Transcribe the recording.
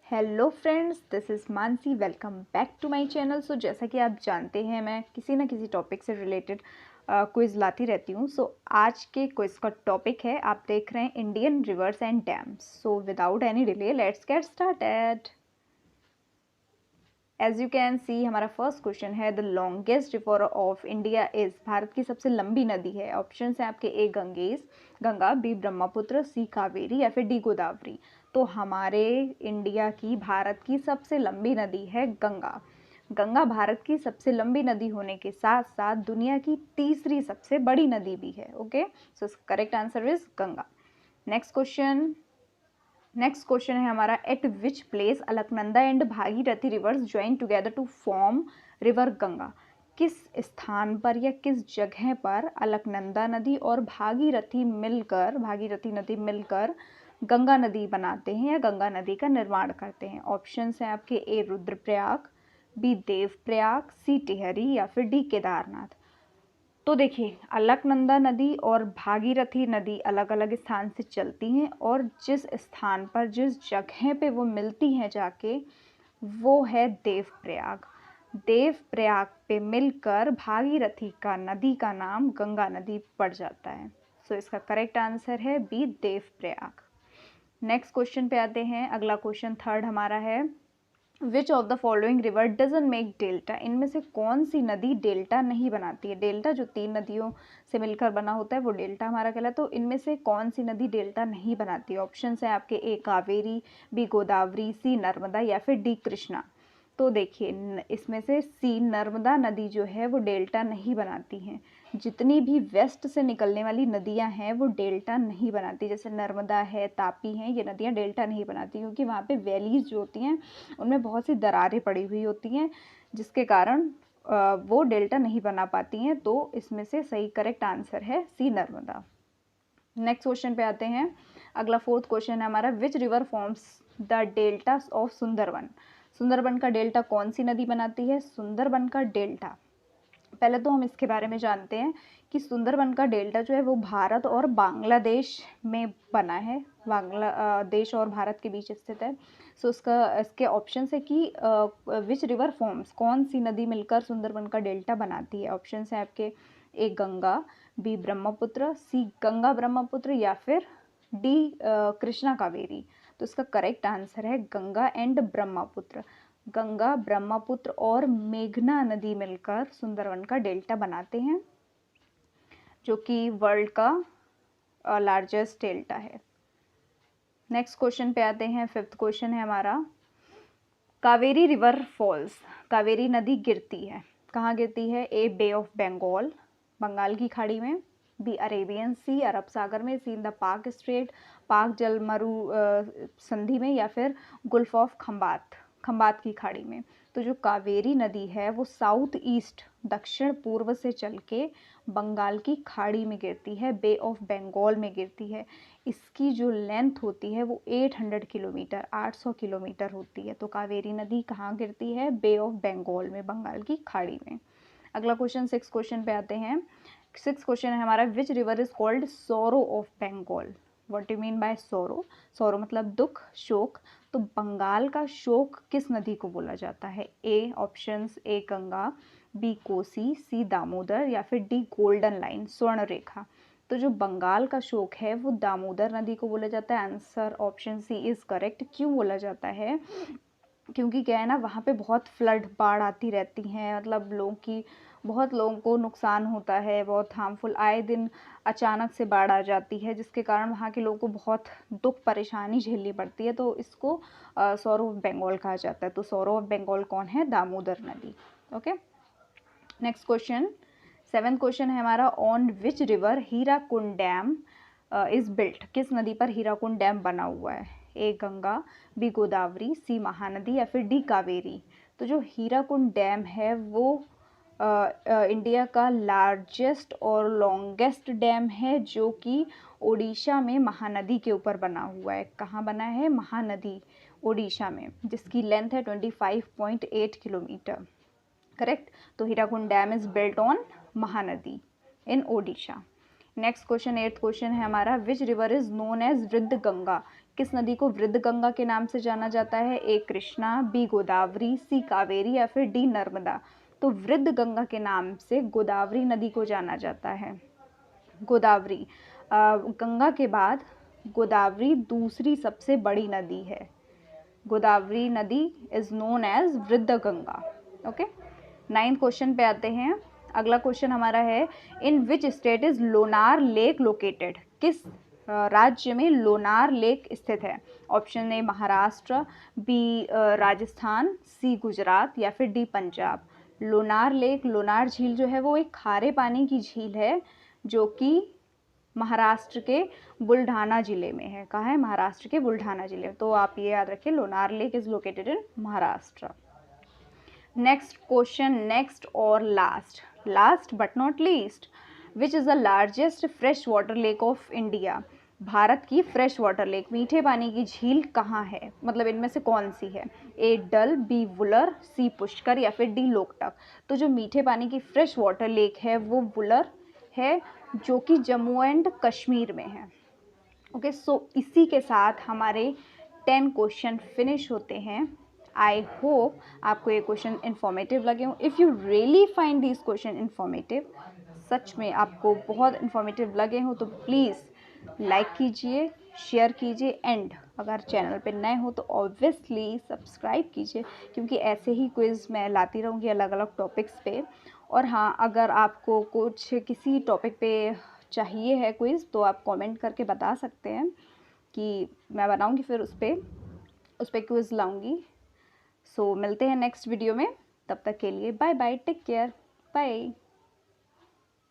Hello friends, this is Mansi. Welcome back to my channel. So जैसा कि आप जानते हैं, मैं किसी ना किसी टॉपिक से रिलेटेड क्विज़ लाती रहती हूँ। सो आज के क्विज़ का टॉपिक है, आप देख रहे हैं, Indian rivers and dams. So without any delay let's get started. As you can see, हमारा फर्स्ट क्वेश्चन है, the longest river of India is. भारत की सबसे लंबी नदी है। ऑप्शन है आपके, a Ganges Ganga, b Brahmaputra, c Kaveri या फिर डी गोदावरी। तो हमारे इंडिया की, भारत की सबसे लंबी नदी है गंगा। गंगा भारत की सबसे लंबी नदी होने के साथ साथ दुनिया की तीसरी सबसे बड़ी नदी भी है। Okay, so correct answer is Ganga. Next question है हमारा, at which place Alaknanda and Bhagirathi rivers join together to form river Ganga. किस स्थान पर या किस जगह पर अलकनंदा नदी और भागीरथी नदी मिलकर गंगा नदी बनाते हैं या गंगा नदी का निर्माण करते हैं। ऑप्शंस हैं आपके, ए रुद्रप्रयाग, बी देवप्रयाग, सी टिहरी या फिर डी केदारनाथ। तो देखिए, अलकनंदा नदी और भागीरथी नदी अलग अलग स्थान से चलती हैं और जिस स्थान पर, जिस जगह पे वो मिलती हैं जाके, वो है देवप्रयाग। देवप्रयाग पे मिलकर भागीरथी का नदी का नाम गंगा नदी पड़ जाता है। सो इसका करेक्ट आंसर है बी, देवप्रयाग। नेक्स्ट क्वेश्चन पे आते हैं। अगला क्वेश्चन थर्ड हमारा है, which of the following river doesn't make delta. इनमें से कौन सी नदी डेल्टा नहीं बनाती है। डेल्टा जो तीन नदियों से मिलकर बना होता है वो डेल्टा हमारा कहलाता है। तो इनमें से कौन सी नदी डेल्टा नहीं बनाती है। ऑप्शन है आपके, ए कावेरी, बी गोदावरी, सी नर्मदा या फिर डी कृष्णा। तो देखिए, इसमें से सी नर्मदा नदी जो है वो डेल्टा नहीं बनाती हैं। जितनी भी वेस्ट से निकलने वाली नदियां हैं वो डेल्टा नहीं बनाती, जैसे नर्मदा है, तापी हैं, ये नदियां डेल्टा नहीं बनाती क्योंकि वहाँ पे वैलीज जो होती हैं उनमें बहुत सी दरारें पड़ी हुई होती हैं, जिसके कारण वो डेल्टा नहीं बना पाती हैं। तो इसमें से सही करेक्ट आंसर है सी नर्मदा। नेक्स्ट क्वेश्चन पे आते हैं। अगला फोर्थ क्वेश्चन है हमारा, which river forms the delta of Sundarban. Sundarban का डेल्टा कौन सी नदी बनाती है। सुंदरबन का डेल्टा, पहले तो हम इसके बारे में जानते हैं कि सुंदरबन का डेल्टा जो है वो भारत और बांग्लादेश में बना है। बांग्लादेश और भारत के बीच स्थित है। सो इसके ऑप्शन है कि विच रिवर फॉर्म्स, कौन सी नदी मिलकर सुंदरबन का डेल्टा बनाती है। ऑप्शन है आपके, ए गंगा, बी ब्रह्मपुत्र, सी गंगा ब्रह्मपुत्र या फिर डी कृष्णा कावेरी। तो इसका करेक्ट आंसर है गंगा एंड ब्रह्मपुत्र। गंगा, ब्रह्मपुत्र और मेघना नदी मिलकर सुंदरबन का डेल्टा बनाते हैं, जो कि वर्ल्ड का लार्जेस्ट डेल्टा है। नेक्स्ट क्वेश्चन पे आते हैं। फिफ्थ क्वेश्चन है हमारा, कावेरी रिवर फॉल्स। कावेरी नदी गिरती है, कहाँ गिरती है। ए बे ऑफ बंगाल, बंगाल की खाड़ी में, बी अरेबियन सी, अरब सागर में, सी इन द पाक स्ट्रेट, पाक जल मरु संधि में, या फिर गुल्फ ऑफ खंबात की खाड़ी में। तो जो कावेरी नदी है वो साउथ ईस्ट, दक्षिण पूर्व से चल के बंगाल की खाड़ी में गिरती है, बे ऑफ बंगाल में गिरती है। इसकी जो लेंथ होती है वो 800 किलोमीटर, 800 किलोमीटर होती है। तो कावेरी नदी कहाँ गिरती है, बे ऑफ बंगाल में, बंगाल की खाड़ी में। अगला क्वेश्चन, सिक्स क्वेश्चन पे आते हैं। सिक्स क्वेश्चन है हमारा, which river is called sorrow of Bengal. What you mean by sorrow. Sorrow मतलब दुख, शोक। तो बंगाल का शोक किस नदी को बोला जाता है। ए ऑप्शंस, ए गंगा, बी कोसी, सी दामोदर या फिर डी गोल्डन लाइन, स्वर्ण रेखा। तो जो बंगाल का शोक है वो दामोदर नदी को बोला जाता है। Answer option c is correct. क्यों बोला जाता है, क्योंकि क्या है ना, वहाँ पे बहुत फ्लड, बाढ़ आती रहती हैं, मतलब बहुत लोगों को नुकसान होता है, बहुत हार्मफुल, आए दिन अचानक से बाढ़ आ जाती है, जिसके कारण वहाँ के लोगों को बहुत दुख परेशानी झेलनी पड़ती है। तो इसको सोरो ऑफ बंगाल कहा जाता है। तो सोरो ऑफ बंगाल कौन है, दामोदर नदी। Okay, next question, seventh question है हमारा, on which river Hirakud dam is built. किस नदी पर हीराकुंड डैम बना हुआ है। ए गंगा, बी गोदावरी, सी महानदी या फिर डी कावेरी। तो जो हीराकुंड डैम है वो इंडिया का लार्जेस्ट और लॉन्गेस्ट डैम है, जो कि ओडिशा में महानदी के ऊपर बना हुआ है। कहाँ बना है, महानदी, ओडिशा में, जिसकी लेंथ है 25.8 किलोमीटर। करेक्ट। तो Hirakud dam is built on Mahanadi in Odisha. Next question, eighth question है हमारा, which river is known as Vriddha Ganga. किस नदी को वृद्ध गंगा के नाम से जाना जाता है? ए कृष्णा, बी गोदावरी, सी कावेरी या फिर डी नर्मदा। तो वृद्ध गंगा के नाम से गोदावरी नदी को जाना जाता है। गोदावरी गंगा के बाद गोदावरी दूसरी सबसे बड़ी नदी है। गोदावरी नदी is known as Vriddha Ganga. Okay, 9th question पे आते हैं। अगला क्वेश्चन हमारा है, in which state is Lonar lake located? किस राज्य में लोनार लेक स्थित है? Option A Maharashtra, B Rajasthan, C Gujarat या फिर डी पंजाब। लोनार लेक, लोनार झील जो है वो एक खारे पानी की झील है जो कि महाराष्ट्र के बुल्ढाना जिले में है। कहाँ है? महाराष्ट्र के बुल्ढाना जिले में। तो आप ये याद रखिए, Lonar lake is located in Maharashtra. Next question, next और last but not least, which is the largest fresh water lake of India? Bharat की फ्रेश वाटर लेक, मीठे पानी की झील कहाँ है? मतलब इनमें से कौन सी है? ए डल, बी वुलर, सी पुष्कर या फिर डी लोकटक। तो जो मीठे पानी की फ्रेश वाटर लेक है वो वुलर है, जो कि जम्मू एंड कश्मीर में है। ओके, सो इसी के साथ हमारे 10 क्वेश्चन फिनिश होते हैं। आई होप आपको ये क्वेश्चन इन्फॉर्मेटिव लगे हों। If you really find this question informative, सच में आपको बहुत इन्फॉर्मेटिव लगे हों, तो प्लीज़ लाइक कीजिए, शेयर कीजिए एंड अगर चैनल पे नए हो तो ऑब्वियसली सब्सक्राइब कीजिए, क्योंकि ऐसे ही क्विज़ मैं लाती रहूँगी अलग अलग टॉपिक्स पे। और हाँ, अगर आपको कुछ किसी टॉपिक पे चाहिए है क्विज़ तो आप कमेंट करके बता सकते हैं कि मैं बनाऊँगी, फिर उस पर क्विज़ लाऊँगी। सो मिलते हैं नेक्स्ट वीडियो में, तब तक के लिए bye bye, take care, bye.